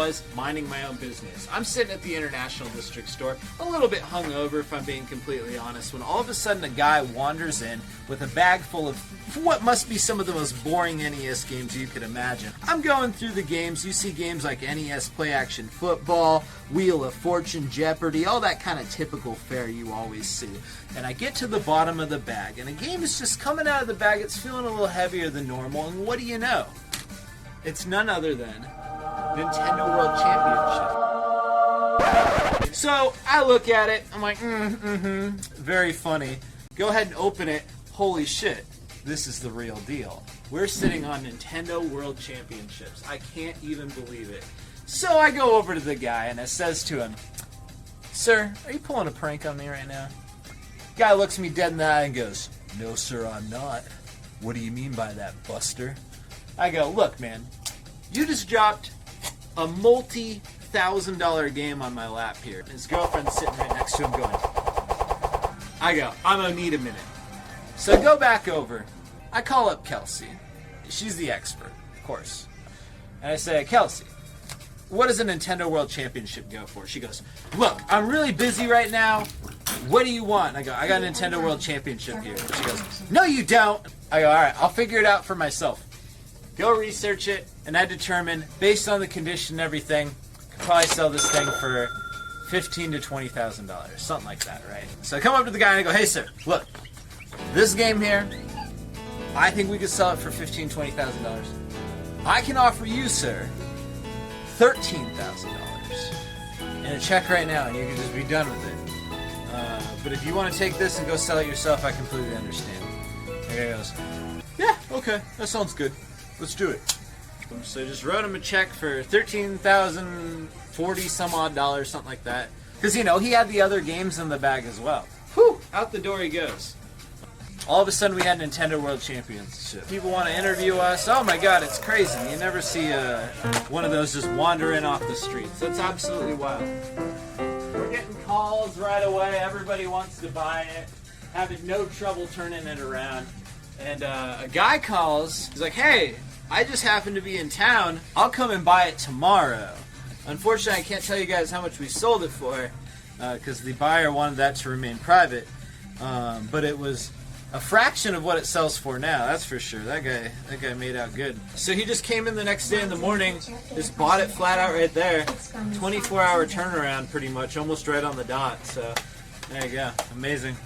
was minding my own business. I'm sitting at the International District store, a little bit hungover if I'm being completely honest, when all of a sudden a guy wanders in with a bag full of what must be some of the most boring NES games you could imagine. I'm going through the games. You see games like NES Play Action Football, Wheel of Fortune, Jeopardy, all that kind of typical fare you always see. And I get to the bottom of the bag, and a game is just coming out of the bag. It's feeling a little heavier than normal, and what do you know? It's none other than Nintendo World Championship. So I look at it, I'm like, very funny. Go ahead and open it. Holy shit, this is the real deal. We're sitting on Nintendo World Championships. I can't even believe it. So I go over to the guy and I says to him, "Sir, are you pulling a prank on me right now?" Guy looks me dead in the eye and goes, "No sir, I'm not. What do you mean by that, Buster?" I go, "Look man, you just dropped a multi-$1,000 game on my lap here." His girlfriend's sitting right next to him going, I go, "I'm gonna need a minute." So I go back over. I call up Kelsey. She's the expert, of course. And I say, "Kelsey, what does a Nintendo World Championship go for?" She goes, "Look, I'm really busy right now. What do you want?" And I go, "I got a Nintendo World Championship here." She goes, "No, you don't." I go, "All right, I'll figure it out for myself." Go research it, and I determine, based on the condition and everything, I could probably sell this thing for $15,000 to $20,000, something like that, right? So I come up to the guy and I go, "Hey, sir, look, this game here, I think we could sell it for $15,000, $20,000. I can offer you, sir, $13,000 and a check right now, and you can just be done with it. But if you want to take this and go sell it yourself, I completely understand." The guy goes, "Yeah, okay, that sounds good. Let's do it." So I just wrote him a check for $13,040 some odd dollars, something like that. Because, you know, he had the other games in the bag as well. Whew, out the door he goes. All of a sudden we had Nintendo World Championship. People want to interview us. Oh my god, it's crazy. You never see one of those just wandering off the streets. That's absolutely wild. We're getting calls right away. Everybody wants to buy it. Having no trouble turning it around. And a guy calls. He's like, "Hey, I just happen to be in town. I'll come and buy it tomorrow." Unfortunately, I can't tell you guys how much we sold it for because the buyer wanted that to remain private. But it was a fraction of what it sells for now, that's for sure. That guy made out good. So he just came in the next day in the morning, just bought it flat out right there. 24-hour turnaround pretty much, almost right on the dot. So there you go. Amazing.